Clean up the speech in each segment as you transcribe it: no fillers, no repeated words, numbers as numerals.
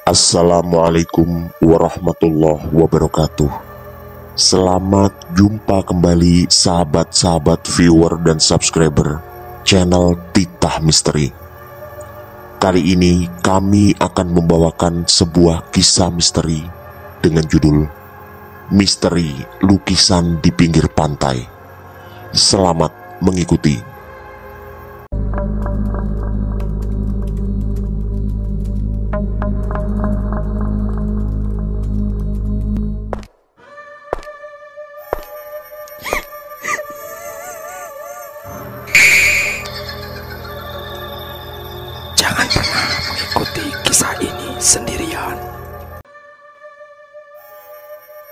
Assalamualaikum warahmatullahi wabarakatuh. Selamat jumpa kembali sahabat-sahabat viewer dan subscriber channel Titah Misteri. Kali ini kami akan membawakan sebuah kisah misteri dengan judul Misteri Lukisan di Pinggir Pantai. Selamat mengikuti. Jangan pernah mengikuti kisah ini sendirian.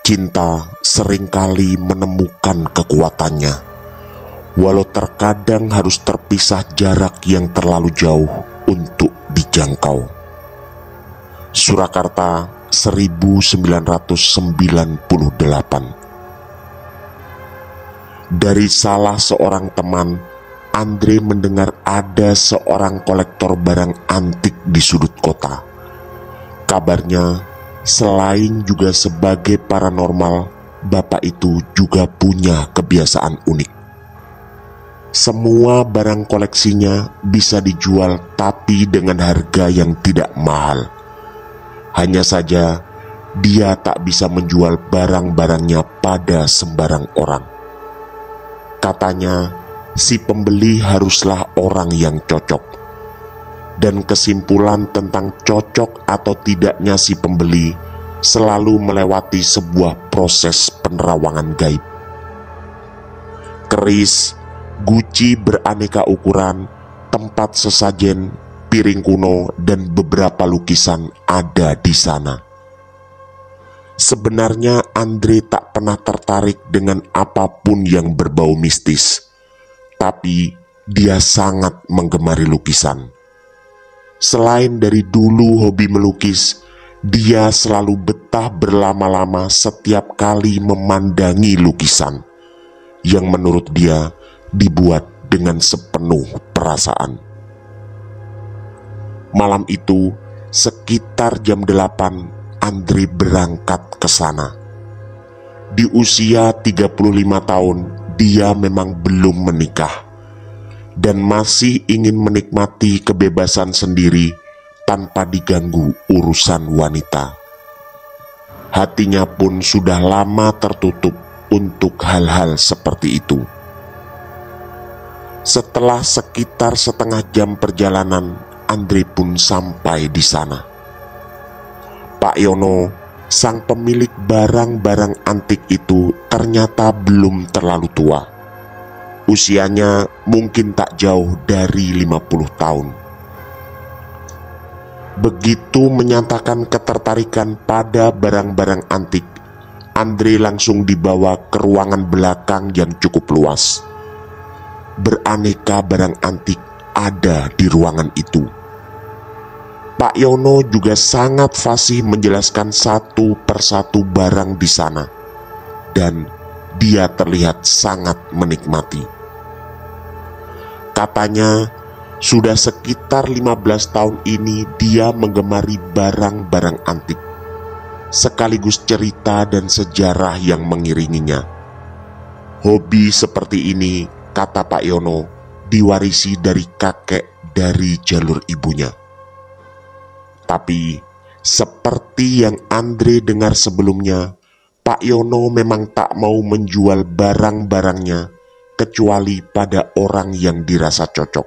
Cinta seringkali menemukan kekuatannya, walau terkadang harus terpisah jarak yang terlalu jauh untuk dijangkau. Surakarta 1998. Dari salah seorang teman, Andre mendengar ada seorang kolektor barang antik di sudut kota. Kabarnya, selain juga sebagai paranormal, bapak itu juga punya kebiasaan unik. Semua barang koleksinya bisa dijual tapi dengan harga yang tidak mahal. Hanya saja, dia tak bisa menjual barang-barangnya pada sembarang orang. Katanya, si pembeli haruslah orang yang cocok. Dan kesimpulan tentang cocok atau tidaknya si pembeli selalu melewati sebuah proses penerawangan gaib. Keris, guci beraneka ukuran, tempat sesajen, piring kuno, dan beberapa lukisan ada di sana. Sebenarnya Andre tak pernah tertarik dengan apapun yang berbau mistis, tapi dia sangat menggemari lukisan. Selain dari dulu hobi melukis, dia selalu betah berlama-lama setiap kali memandangi lukisan yang menurut dia dibuat dengan sepenuh perasaan. Malam itu, sekitar jam 8, Andre berangkat ke sana. Di usia 35 tahun, dia memang belum menikah dan masih ingin menikmati kebebasan sendiri tanpa diganggu urusan wanita. Hatinya pun sudah lama tertutup untuk hal-hal seperti itu. Setelah sekitar setengah jam perjalanan, Andre pun sampai di sana. Pak Yono, sang pemilik barang-barang antik itu, ternyata belum terlalu tua. Usianya mungkin tak jauh dari 50 tahun. Begitu menyatakan ketertarikan pada barang-barang antik, Andre langsung dibawa ke ruangan belakang yang cukup luas. Beraneka barang antik ada di ruangan itu. Pak Yono juga sangat fasih menjelaskan satu persatu barang di sana, dan dia terlihat sangat menikmati. Katanya, sudah sekitar 15 tahun ini dia menggemari barang-barang antik, sekaligus cerita dan sejarah yang mengiringinya. Hobi seperti ini, kata Pak Yono, diwarisi dari kakek dari jalur ibunya. Tapi, seperti yang Andre dengar sebelumnya, Pak Yono memang tak mau menjual barang-barangnya kecuali pada orang yang dirasa cocok.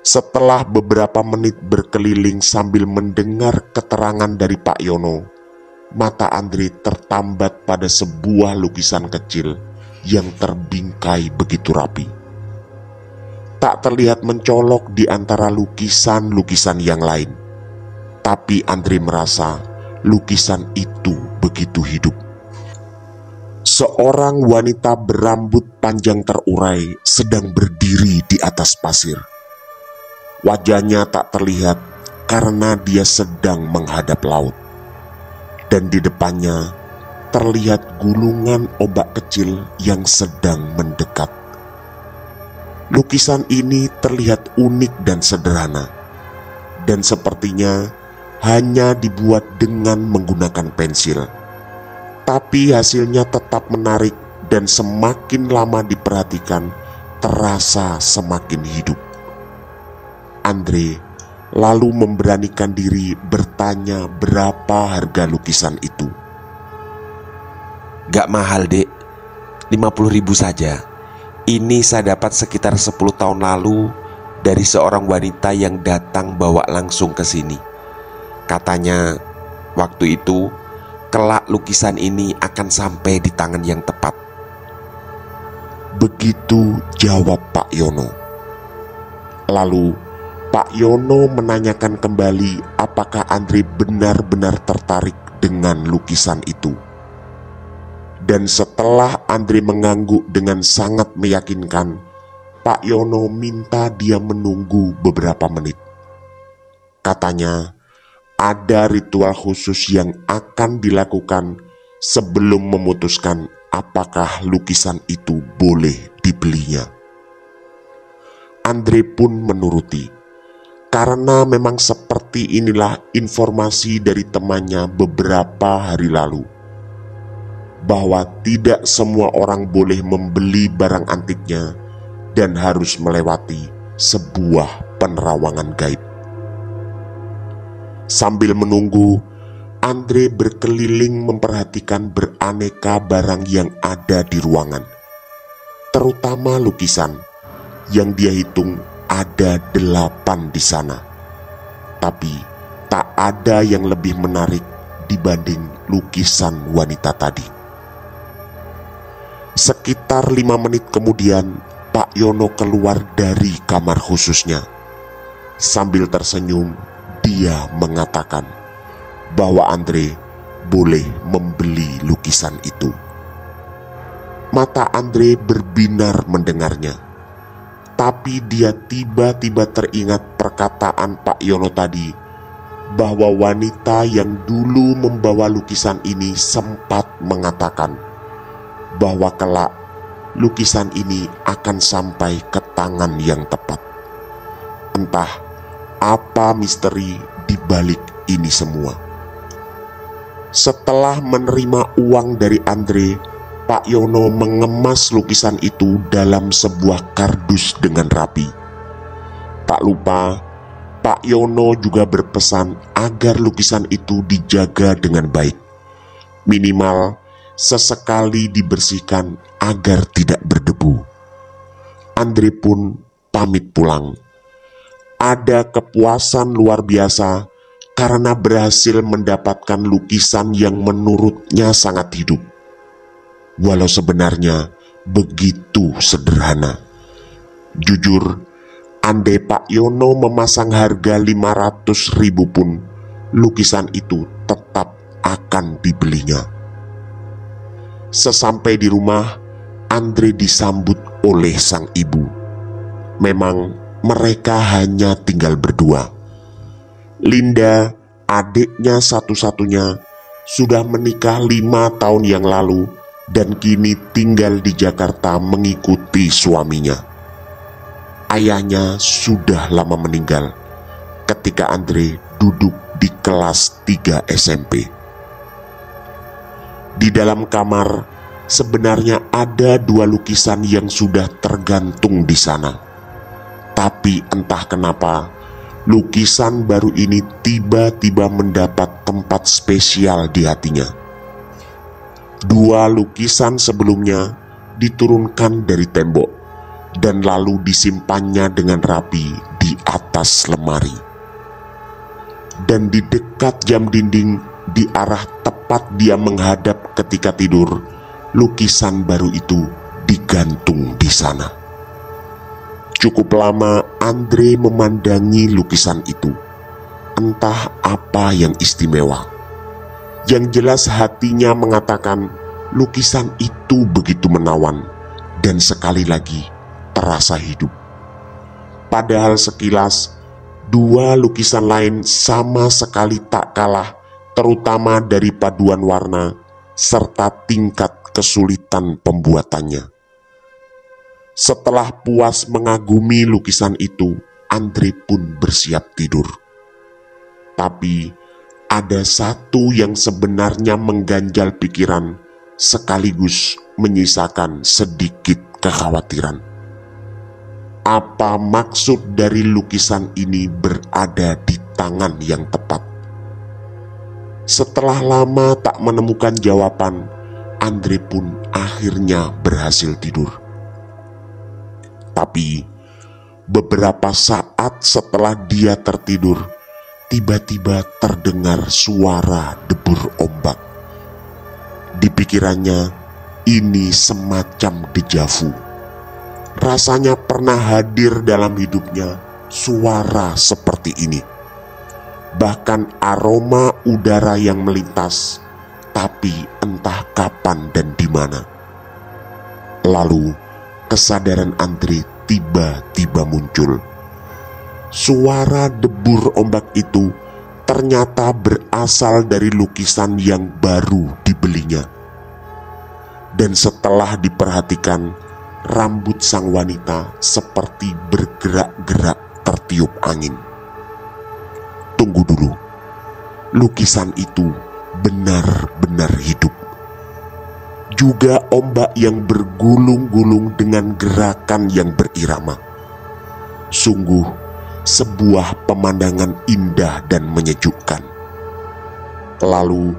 Setelah beberapa menit berkeliling sambil mendengar keterangan dari Pak Yono, mata Andre tertambat pada sebuah lukisan kecil yang terbingkai begitu rapi. Tak terlihat mencolok di antara lukisan-lukisan yang lain, tapi Andre merasa lukisan itu begitu hidup. Seorang wanita berambut panjang terurai sedang berdiri di atas pasir. Wajahnya tak terlihat karena dia sedang menghadap laut, dan di depannya terlihat gulungan ombak kecil yang sedang mendekat. Lukisan ini terlihat unik dan sederhana, dan sepertinya hanya dibuat dengan menggunakan pensil. Tapi hasilnya tetap menarik dan semakin lama diperhatikan, terasa semakin hidup. Andre lalu memberanikan diri bertanya berapa harga lukisan itu. Gak mahal, Dek. 50.000 saja. Ini saya dapat sekitar 10 tahun lalu dari seorang wanita yang datang bawa langsung ke sini. Katanya waktu itu kelak lukisan ini akan sampai di tangan yang tepat. Begitu jawab Pak Yono. Lalu Pak Yono menanyakan kembali apakah Andre benar-benar tertarik dengan lukisan itu. Dan setelah Andre mengangguk dengan sangat meyakinkan, Pak Yono minta dia menunggu beberapa menit. Katanya ada ritual khusus yang akan dilakukan sebelum memutuskan apakah lukisan itu boleh dibelinya. Andre pun menuruti, karena memang seperti inilah informasi dari temannya beberapa hari lalu, bahwa tidak semua orang boleh membeli barang antiknya dan harus melewati sebuah penerawangan gaib. Sambil menunggu, Andre berkeliling memperhatikan beraneka barang yang ada di ruangan, terutama lukisan yang dia hitung ada 8 di sana. Tapi tak ada yang lebih menarik dibanding lukisan wanita tadi. Sekitar 5 menit kemudian, Pak Yono keluar dari kamar khususnya. Sambil tersenyum, dia mengatakan bahwa Andre boleh membeli lukisan itu. Mata Andre berbinar mendengarnya. Tapi dia tiba-tiba teringat perkataan Pak Yono tadi, bahwa wanita yang dulu membawa lukisan ini sempat mengatakan bahwa kelak lukisan ini akan sampai ke tangan yang tepat. Entah apa misteri di balik ini semua. Setelah menerima uang dari Andre, Pak Yono mengemas lukisan itu dalam sebuah kardus dengan rapi. Tak lupa, Pak Yono juga berpesan agar lukisan itu dijaga dengan baik. Minimal sesekali dibersihkan agar tidak berdebu. Andre pun pamit pulang. Ada kepuasan luar biasa karena berhasil mendapatkan lukisan yang menurutnya sangat hidup. Walau sebenarnya begitu sederhana. Jujur, andai Pak Yono memasang harga 500.000 pun, lukisan itu tetap akan dibelinya. Sesampai di rumah, Andre disambut oleh sang ibu. Memang mereka hanya tinggal berdua. Linda, adiknya satu-satunya, sudah menikah 5 tahun yang lalu dan kini tinggal di Jakarta mengikuti suaminya. Ayahnya sudah lama meninggal ketika Andre duduk di kelas 3 SMP. Di dalam kamar sebenarnya ada 2 lukisan yang sudah tergantung di sana. Tapi entah kenapa, lukisan baru ini tiba-tiba mendapat tempat spesial di hatinya. 2 lukisan sebelumnya diturunkan dari tembok dan lalu disimpannya dengan rapi di atas lemari. Dan di dekat jam dinding, di arah tepat dia menghadap ketika tidur, lukisan baru itu digantung di sana. Cukup lama Andre memandangi lukisan itu. Entah apa yang istimewa. Yang jelas hatinya mengatakan lukisan itu begitu menawan dan sekali lagi terasa hidup. Padahal sekilas 2 lukisan lain sama sekali tak kalah, terutama dari paduan warna serta tingkat kesulitan pembuatannya. Setelah puas mengagumi lukisan itu, Andre pun bersiap tidur. Tapi ada satu yang sebenarnya mengganjal pikiran sekaligus menyisakan sedikit kekhawatiran. Apa maksud dari lukisan ini berada di tangan yang tepat? Setelah lama tak menemukan jawaban, Andre pun akhirnya berhasil tidur. Tapi beberapa saat setelah dia tertidur, tiba-tiba terdengar suara debur ombak. Di pikirannya, ini semacam dejavu. Rasanya pernah hadir dalam hidupnya suara seperti ini. Bahkan aroma udara yang melintas, tapi entah kapan dan di mana. Lalu kesadaran Andre tiba-tiba muncul. Suara debur ombak itu ternyata berasal dari lukisan yang baru dibelinya. Dan setelah diperhatikan, rambut sang wanita seperti bergerak-gerak tertiup angin. Tunggu dulu, lukisan itu benar-benar hidup. Juga ombak yang bergulung-gulung dengan gerakan yang berirama. Sungguh sebuah pemandangan indah dan menyejukkan. Lalu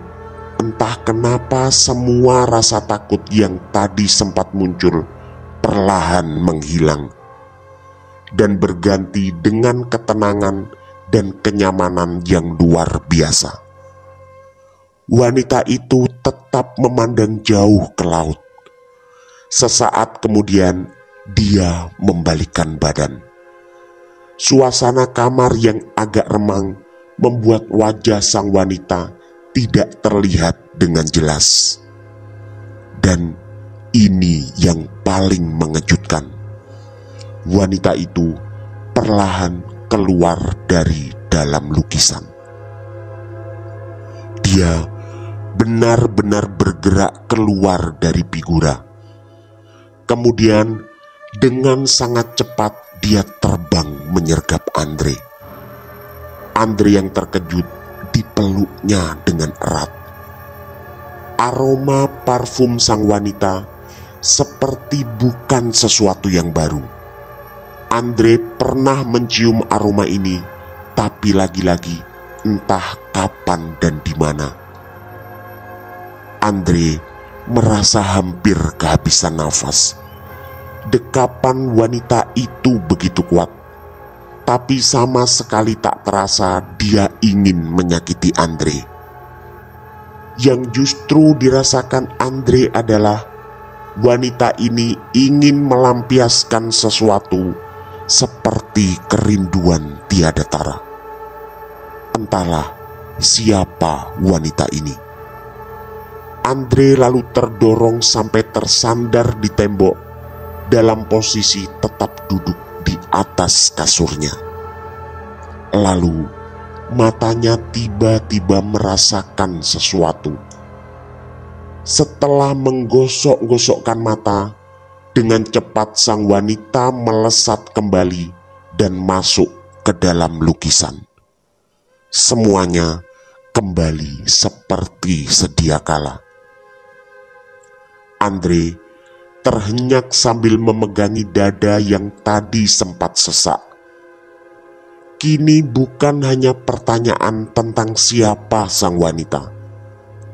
entah kenapa semua rasa takut yang tadi sempat muncul perlahan menghilang dan berganti dengan ketenangan dan kenyamanan yang luar biasa. Wanita itu tetap memandang jauh ke laut. Sesaat kemudian dia membalikkan badan. Suasana kamar yang agak remang membuat wajah sang wanita tidak terlihat dengan jelas. Dan ini yang paling mengejutkan. Wanita itu perlahan keluar dari dalam lukisan. Dia benar-benar bergerak keluar dari figura. Kemudian dengan sangat cepat dia terbang menyergap Andre. Andre yang terkejut dipeluknya dengan erat. Aroma parfum sang wanita seperti bukan sesuatu yang baru. Andre pernah mencium aroma ini, tapi lagi-lagi entah kapan dan di mana. Andre merasa hampir kehabisan nafas. Dekapan wanita itu begitu kuat, tapi sama sekali tak terasa dia ingin menyakiti Andre. Yang justru dirasakan Andre adalah wanita ini ingin melampiaskan sesuatu seperti kerinduan tiada tara. Entahlah siapa wanita ini. Andre lalu terdorong sampai tersandar di tembok dalam posisi tetap duduk di atas kasurnya. Lalu matanya tiba-tiba merasakan sesuatu. Setelah menggosok-gosokkan mata, dengan cepat sang wanita melesat kembali dan masuk ke dalam lukisan. Semuanya kembali seperti sedia kala. Andre terhenyak sambil memegangi dada yang tadi sempat sesak. Kini bukan hanya pertanyaan tentang siapa sang wanita,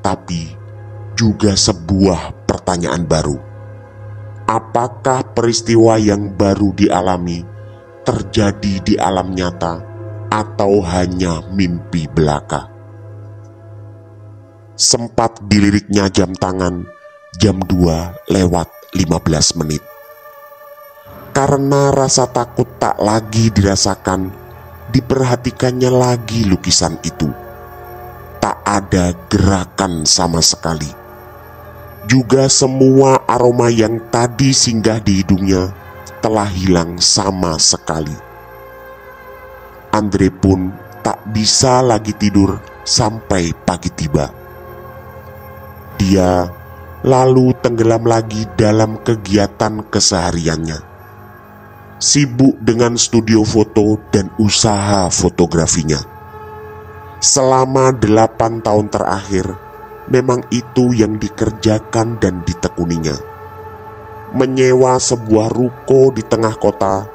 tapi juga sebuah pertanyaan baru. Apakah peristiwa yang baru dialami terjadi di alam nyata atau hanya mimpi belaka? Sempat diliriknya jam tangan, jam 2:15 menit. Karena rasa takut tak lagi dirasakan, diperhatikannya lagi lukisan itu. Tak ada gerakan sama sekali. Juga semua aroma yang tadi singgah di hidungnya telah hilang sama sekali. Andre pun tak bisa lagi tidur sampai pagi tiba. Dia lalu tenggelam lagi dalam kegiatan kesehariannya. Sibuk dengan studio foto dan usaha fotografinya. Selama 8 tahun terakhir, memang itu yang dikerjakan dan ditekuninya. Menyewa sebuah ruko di tengah kota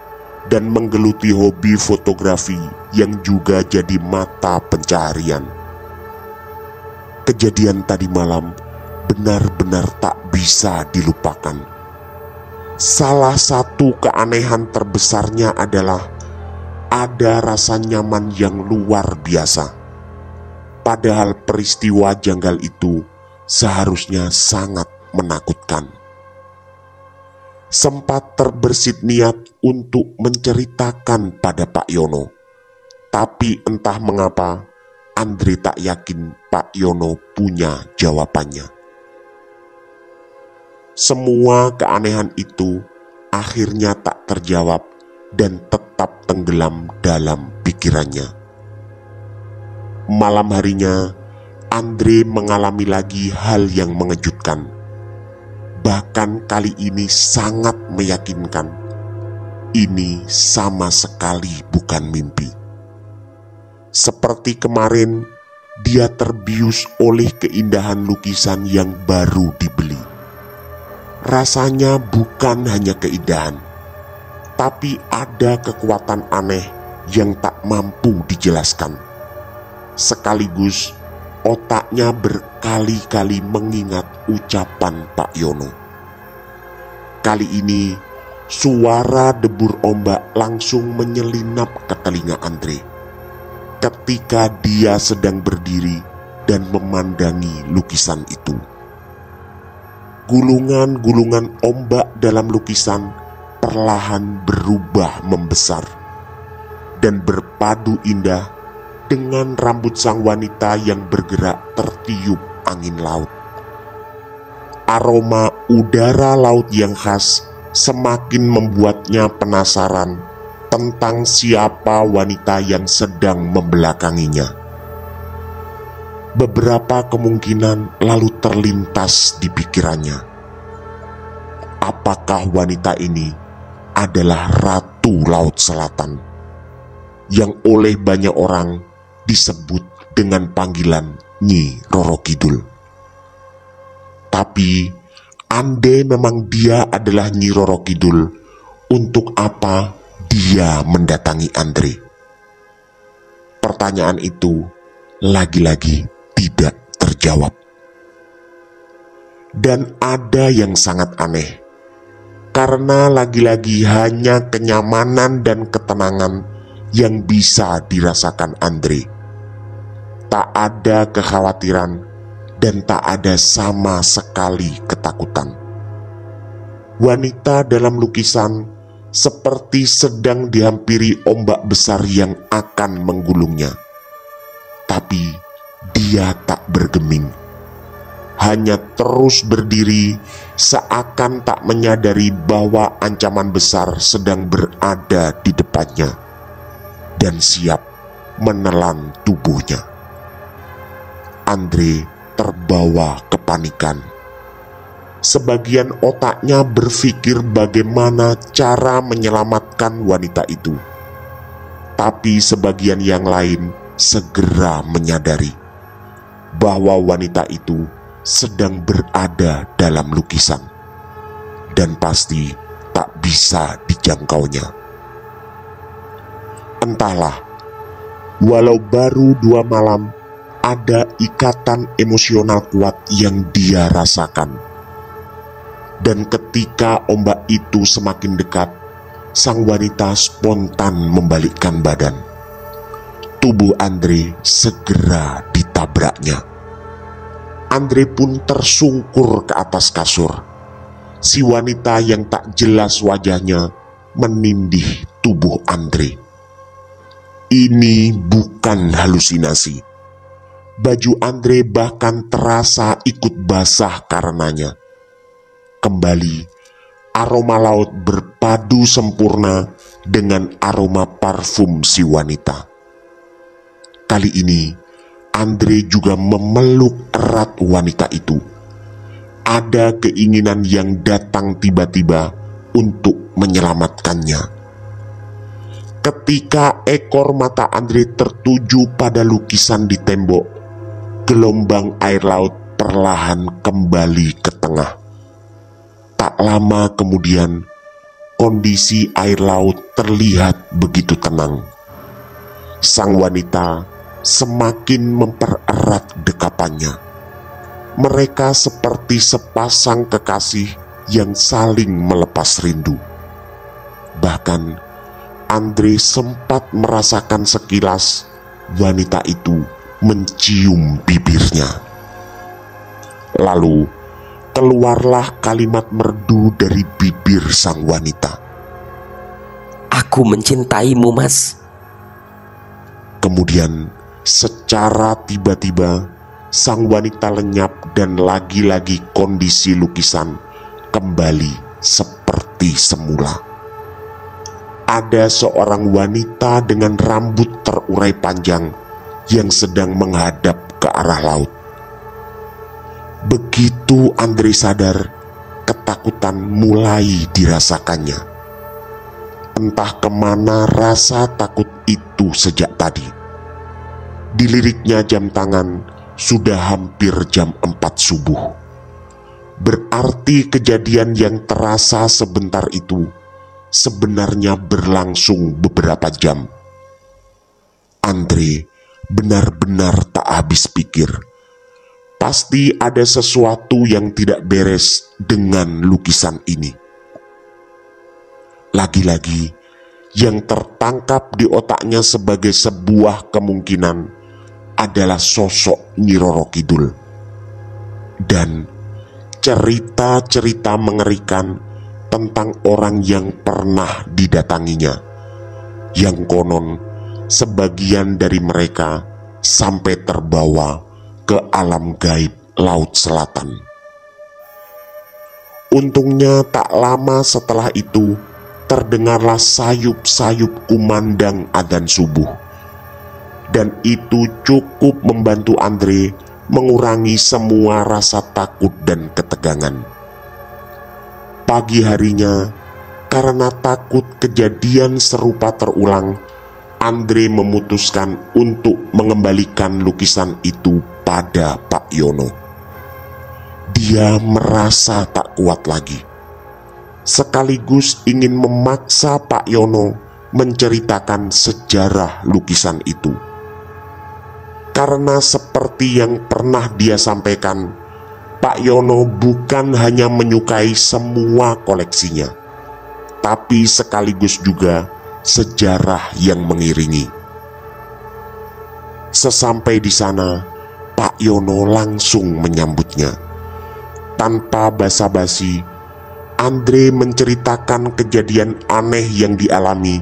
dan menggeluti hobi fotografi yang juga jadi mata pencaharian. Kejadian tadi malam benar-benar tak bisa dilupakan. Salah satu keanehan terbesarnya adalah ada rasa nyaman yang luar biasa. Padahal peristiwa janggal itu seharusnya sangat menakutkan. Sempat terbersit niat untuk menceritakan pada Pak Yono, tapi entah mengapa Andre tak yakin Pak Yono punya jawabannya. Semua keanehan itu akhirnya tak terjawab dan tetap tenggelam dalam pikirannya. Malam harinya, Andre mengalami lagi hal yang mengejutkan. Bahkan kali ini sangat meyakinkan. Ini sama sekali bukan mimpi. Seperti kemarin, dia terbius oleh keindahan lukisan yang baru dibeli. Rasanya bukan hanya keindahan, tapi ada kekuatan aneh yang tak mampu dijelaskan. Sekaligus otaknya berkali-kali mengingat ucapan Pak Yono. Kali ini suara debur ombak langsung menyelinap ke telinga Andre ketika dia sedang berdiri dan memandangi lukisan itu. Gulungan-gulungan ombak dalam lukisan perlahan berubah membesar dan berpadu indah dengan rambut sang wanita yang bergerak tertiup angin laut. Aroma udara laut yang khas semakin membuatnya penasaran tentang siapa wanita yang sedang membelakanginya. Beberapa kemungkinan lalu terlintas di pikirannya. Apakah wanita ini adalah Ratu Laut Selatan yang oleh banyak orang disebut dengan panggilan Nyi Roro Kidul? Tapi andai memang dia adalah Nyi Roro Kidul, untuk apa dia mendatangi Andre? Pertanyaan itu lagi-lagi tidak terjawab. Dan ada yang sangat aneh, karena lagi-lagi hanya kenyamanan dan ketenangan yang bisa dirasakan Andre. Tak ada kekhawatiran dan tak ada sama sekali ketakutan. Wanita dalam lukisan seperti sedang dihampiri ombak besar yang akan menggulungnya. Tapi dia tak bergeming, hanya terus berdiri seakan tak menyadari bahwa ancaman besar sedang berada di depannya dan siap menelan tubuhnya. Andre terbawa kepanikan. Sebagian otaknya berpikir bagaimana cara menyelamatkan wanita itu, tapi sebagian yang lain segera menyadari bahwa wanita itu sedang berada dalam lukisan dan pasti tak bisa dijangkaunya. Entahlah, walau baru 2 malam, ada ikatan emosional kuat yang dia rasakan. Dan ketika ombak itu semakin dekat, sang wanita spontan membalikkan badan. Tubuh Andre segera ditabraknya. Andre pun tersungkur ke atas kasur. Si wanita yang tak jelas wajahnya menindih tubuh Andre. Ini bukan halusinasi. Baju Andre bahkan terasa ikut basah karenanya. Kembali, aroma laut berpadu sempurna dengan aroma parfum si wanita. Kali ini, Andre juga memeluk erat wanita itu. Ada keinginan yang datang tiba-tiba untuk menyelamatkannya. Ketika ekor mata Andre tertuju pada lukisan di tembok, gelombang air laut perlahan kembali ke tengah. Tak lama kemudian, kondisi air laut terlihat begitu tenang. Sang wanita semakin mempererat dekapannya. Mereka seperti sepasang kekasih yang saling melepas rindu. Bahkan Andre sempat merasakan sekilas wanita itu mencium bibirnya. Lalu keluarlah kalimat merdu dari bibir sang wanita. Aku mencintaimu, Mas. Kemudian secara tiba-tiba sang wanita lenyap dan lagi-lagi kondisi lukisan kembali seperti semula. Ada seorang wanita dengan rambut terurai panjang yang sedang menghadap ke arah laut. Begitu Andre sadar, ketakutan mulai dirasakannya. Entah kemana rasa takut itu sejak tadi. Diliriknya jam tangan, sudah hampir jam 4 subuh. Berarti kejadian yang terasa sebentar itu sebenarnya berlangsung beberapa jam. Andre benar-benar tak habis pikir. Pasti ada sesuatu yang tidak beres dengan lukisan ini. Lagi-lagi, yang tertangkap di otaknya sebagai sebuah kemungkinan adalah sosok Nyi Roro Kidul. Dan cerita-cerita mengerikan tentang orang yang pernah didatanginya, yang konon sebagian dari mereka sampai terbawa ke alam gaib Laut Selatan. Untungnya tak lama setelah itu terdengarlah sayup-sayup kumandang adzan subuh, dan itu cukup membantu Andre mengurangi semua rasa takut dan ketegangan. Pagi harinya, karena takut kejadian serupa terulang, Andre memutuskan untuk mengembalikan lukisan itu pada Pak Yono. Dia merasa tak kuat lagi, sekaligus ingin memaksa Pak Yono menceritakan sejarah lukisan itu. Karena seperti yang pernah dia sampaikan, Pak Yono bukan hanya menyukai semua koleksinya, tapi sekaligus juga sejarah yang mengiringi. Sesampai di sana, Pak Yono langsung menyambutnya. Tanpa basa-basi, Andre menceritakan kejadian aneh yang dialami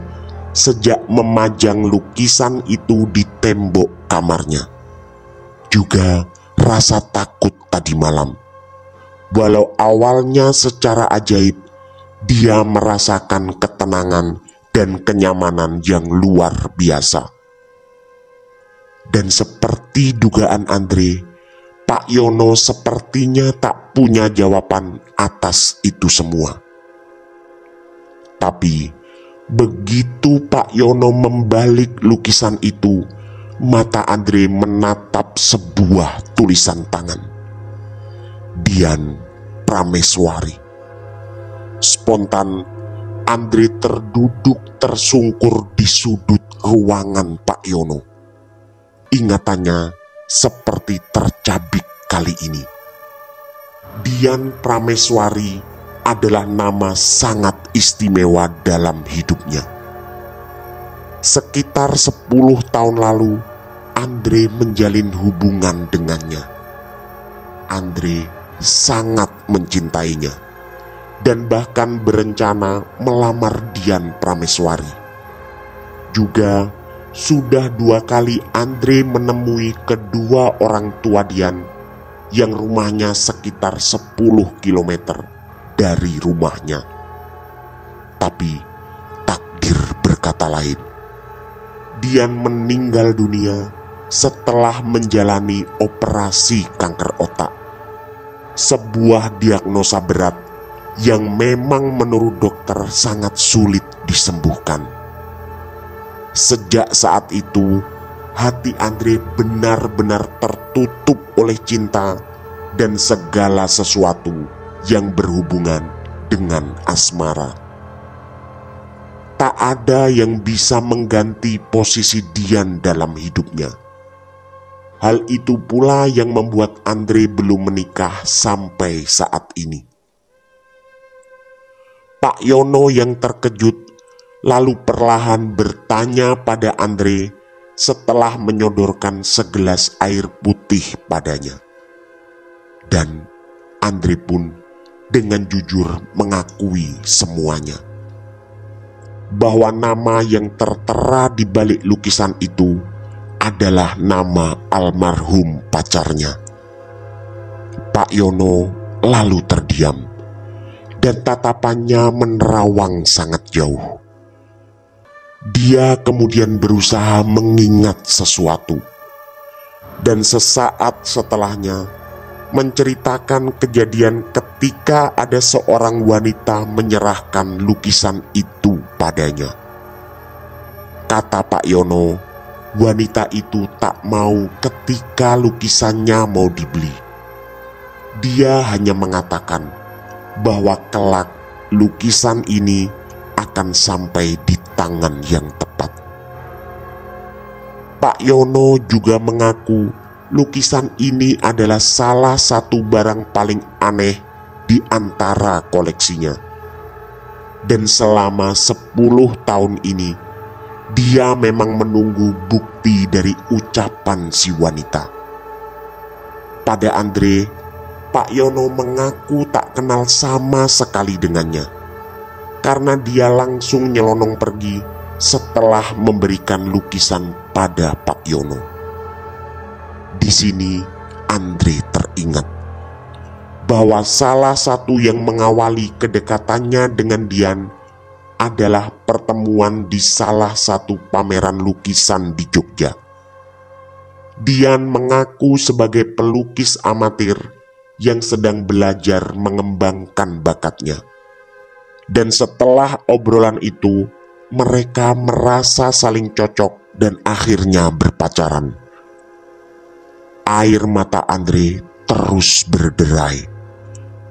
sejak memajang lukisan itu di tembok kamarnya. Juga rasa takut tadi malam. Walau awalnya secara ajaib, dia merasakan ketenangan dan kenyamanan yang luar biasa. Dan seperti dugaan Andre, Pak Yono sepertinya tak punya jawaban atas itu semua. Tapi begitu Pak Yono membalik lukisan itu, mata Andre menatap sebuah tulisan tangan. Dian Prameswari. Spontan Andre terduduk tersungkur di sudut ruangan Pak Yono. Ingatannya seperti tercabik kali ini. Dian Prameswari adalah nama sangat istimewa dalam hidupnya. Sekitar 10 tahun lalu, Andre menjalin hubungan dengannya. Andre sangat mencintainya dan bahkan berencana melamar Dian Prameswari. Juga sudah 2 kali Andre menemui kedua orang tua Dian yang rumahnya sekitar 10 km dari rumahnya. Tapi takdir berkata lain. Dian meninggal dunia setelah menjalani operasi kanker otak. Sebuah diagnosa berat yang memang menurut dokter sangat sulit disembuhkan. Sejak saat itu, hati Andre benar-benar tertutup oleh cinta dan segala sesuatu yang berhubungan dengan asmara. Tak ada yang bisa mengganti posisi Dian dalam hidupnya. Hal itu pula yang membuat Andre belum menikah sampai saat ini. Pak Yono yang terkejut lalu perlahan bertanya pada Andre setelah menyodorkan segelas air putih padanya. Dan Andre pun dengan jujur mengakui semuanya. Bahwa nama yang tertera di balik lukisan itu adalah nama almarhum pacarnya. Pak Yono lalu terdiam dan tatapannya menerawang sangat jauh. Dia kemudian berusaha mengingat sesuatu dan sesaat setelahnya menceritakan kejadian ketika ada seorang wanita menyerahkan lukisan itu padanya. Kata Pak Yono, wanita itu tak mau ketika lukisannya mau dibeli. Dia hanya mengatakan bahwa kelak lukisan ini akan sampai di tangan yang tepat. Pak Yono juga mengaku lukisan ini adalah salah satu barang paling aneh di antara koleksinya. Dan selama 10 tahun ini, dia memang menunggu bukti dari ucapan si wanita. Pada Andre, Pak Yono mengaku tak kenal sama sekali dengannya, karena dia langsung nyelonong pergi setelah memberikan lukisan pada Pak Yono. Di sini Andre teringat bahwa salah satu yang mengawali kedekatannya dengan Dian adalah pertemuan di salah satu pameran lukisan di Jogja. Dian mengaku sebagai pelukis amatir yang sedang belajar mengembangkan bakatnya. Dan setelah obrolan itu, mereka merasa saling cocok dan akhirnya berpacaran. Air mata Andre terus berderai,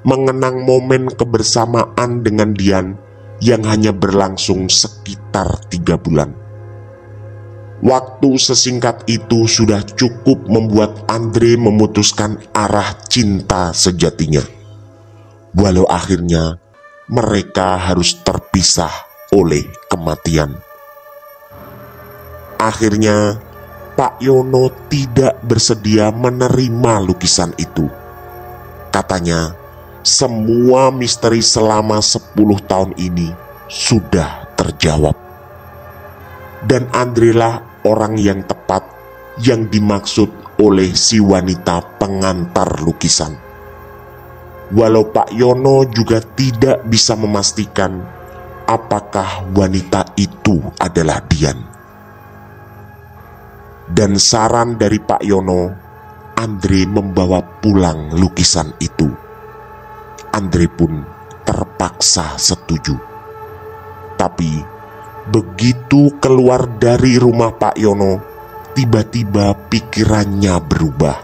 mengenang momen kebersamaan dengan Dian yang hanya berlangsung sekitar 3 bulan. Waktu sesingkat itu sudah cukup membuat Andre memutuskan arah cinta sejatinya. Walau akhirnya mereka harus terpisah oleh kematian. Akhirnya Pak Yono tidak bersedia menerima lukisan itu. Katanya, semua misteri selama 10 tahun ini sudah terjawab. Dan Andre lah orang yang tepat yang dimaksud oleh si wanita pengantar lukisan. Walau Pak Yono juga tidak bisa memastikan apakah wanita itu adalah Dian. Dan saran dari Pak Yono, Andre membawa pulang lukisan itu. Andre pun terpaksa setuju. Tapi begitu keluar dari rumah Pak Yono, tiba-tiba pikirannya berubah.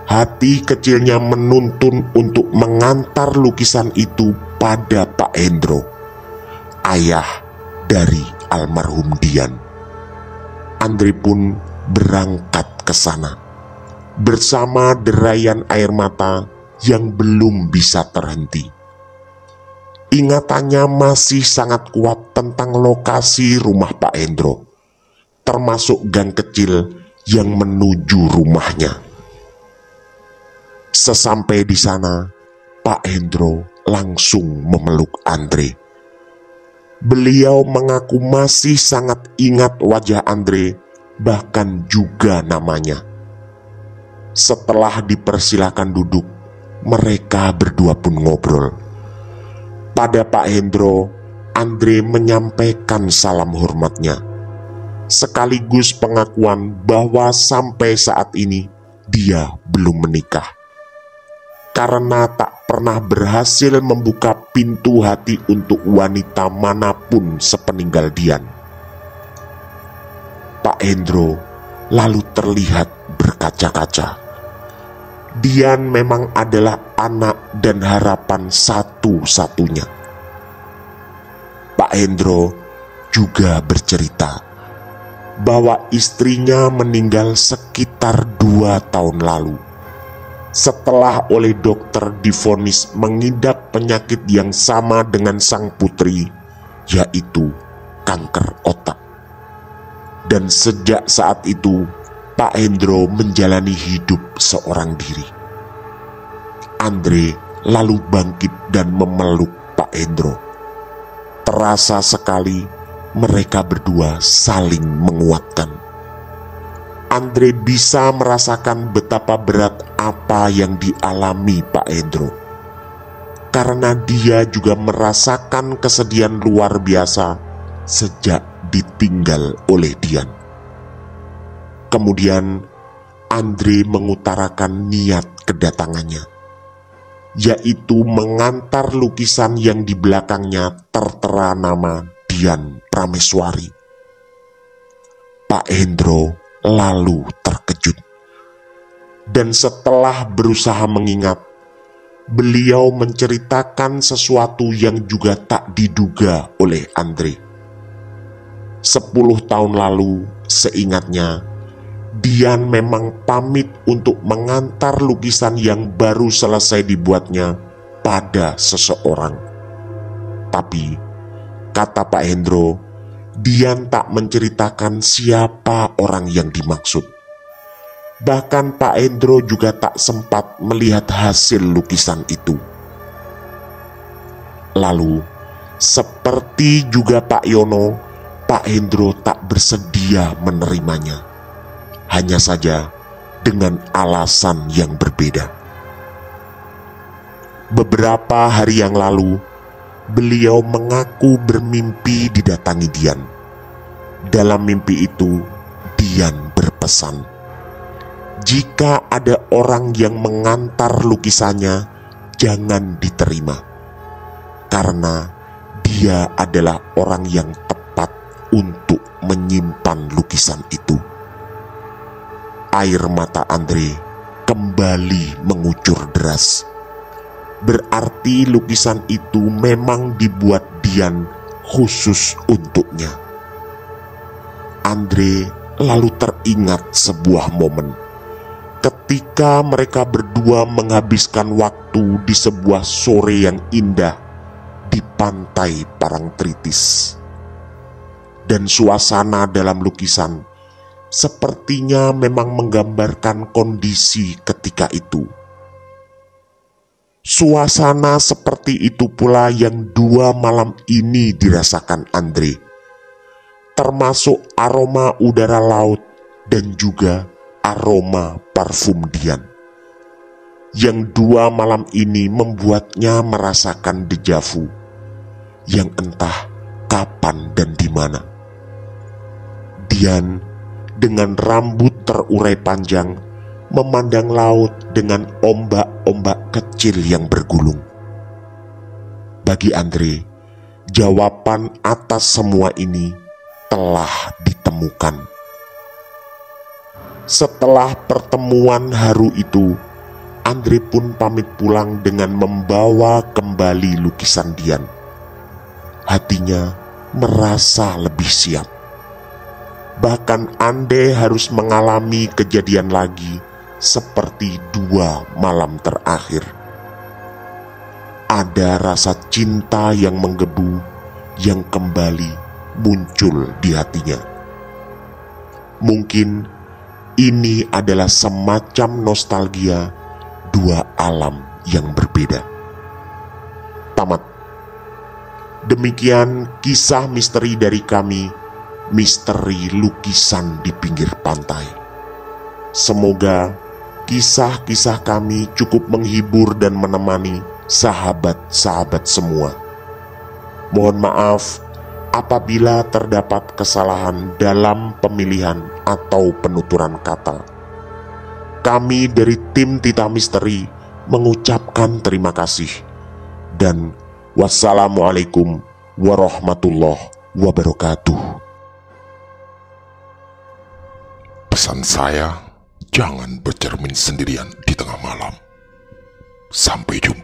Hati kecilnya menuntun untuk mengantar lukisan itu pada Pak Hendro, ayah dari almarhum Dian. Andre pun berangkat ke sana bersama derayan air mata yang belum bisa terhenti. Ingatannya masih sangat kuat tentang lokasi rumah Pak Hendro, termasuk gang kecil yang menuju rumahnya. Sesampai di sana, Pak Hendro langsung memeluk Andre. Beliau mengaku masih sangat ingat wajah Andre, bahkan juga namanya. Setelah dipersilakan duduk, mereka berdua pun ngobrol. Pada Pak Hendro, Andre menyampaikan salam hormatnya, sekaligus pengakuan bahwa sampai saat ini dia belum menikah, karena tak pernah berhasil membuka pintu hati untuk wanita manapun sepeninggal Dian. Pak Hendro lalu terlihat berkaca-kaca. Dian memang adalah anak dan harapan satu-satunya. Pak Hendro juga bercerita bahwa istrinya meninggal sekitar 2 tahun lalu setelah oleh dokter divonis mengidap penyakit yang sama dengan sang putri, yaitu kanker otak. Dan sejak saat itu Pak Hendro menjalani hidup seorang diri. Andre lalu bangkit dan memeluk Pak Hendro. Terasa sekali mereka berdua saling menguatkan. Andre bisa merasakan betapa berat apa yang dialami Pak Hendro, karena dia juga merasakan kesedihan luar biasa sejak ditinggal oleh Dian. Kemudian Andre mengutarakan niat kedatangannya, yaitu mengantar lukisan yang di belakangnya tertera nama Dian Prameswari. Pak Hendro lalu terkejut, dan setelah berusaha mengingat, beliau menceritakan sesuatu yang juga tak diduga oleh Andre. 10 tahun lalu, seingatnya, Dian memang pamit untuk mengantar lukisan yang baru selesai dibuatnya pada seseorang. Tapi, kata Pak Hendro, Dian tak menceritakan siapa orang yang dimaksud. Bahkan Pak Hendro juga tak sempat melihat hasil lukisan itu. Lalu, seperti juga Pak Yono, Pak Hendro tak bersedia menerimanya. Hanya saja dengan alasan yang berbeda. Beberapa hari yang lalu, beliau mengaku bermimpi didatangi Dian. Dalam mimpi itu, Dian berpesan, jika ada orang yang mengantar lukisannya, jangan diterima, karena dia adalah orang yang tepat untuk menyimpan lukisan itu. Air mata Andre kembali mengucur deras. Berarti lukisan itu memang dibuat Dian khusus untuknya. Andre lalu teringat sebuah momen ketika mereka berdua menghabiskan waktu di sebuah sore yang indah di pantai Parangtritis. Dan suasana dalam lukisan sepertinya memang menggambarkan kondisi ketika itu. Suasana seperti itu pula yang 2 malam ini dirasakan Andre, termasuk aroma udara laut dan juga aroma parfum Dian, yang 2 malam ini membuatnya merasakan dejavu yang entah kapan dan di mana. Dian dengan rambut terurai panjang memandang laut dengan ombak-ombak kecil yang bergulung. Bagi Andre, jawaban atas semua ini telah ditemukan. Setelah pertemuan haru itu, Andre pun pamit pulang dengan membawa kembali lukisan Dian. Hatinya merasa lebih siap. Bahkan Andre harus mengalami kejadian lagi seperti 2 malam terakhir. Ada rasa cinta yang menggebu yang kembali muncul di hatinya. Mungkin ini adalah semacam nostalgia 2 alam yang berbeda. Tamat. Demikian kisah misteri dari kami, misteri lukisan di pinggir pantai. Semoga kisah-kisah kami cukup menghibur dan menemani sahabat-sahabat semua. Mohon maaf apabila terdapat kesalahan dalam pemilihan atau penuturan kata. Kami dari tim Tita Misteri mengucapkan terima kasih. Dan wassalamualaikum warahmatullahi wabarakatuh. pesan saya, jangan bercermin sendirian di tengah malam. Sampai jumpa.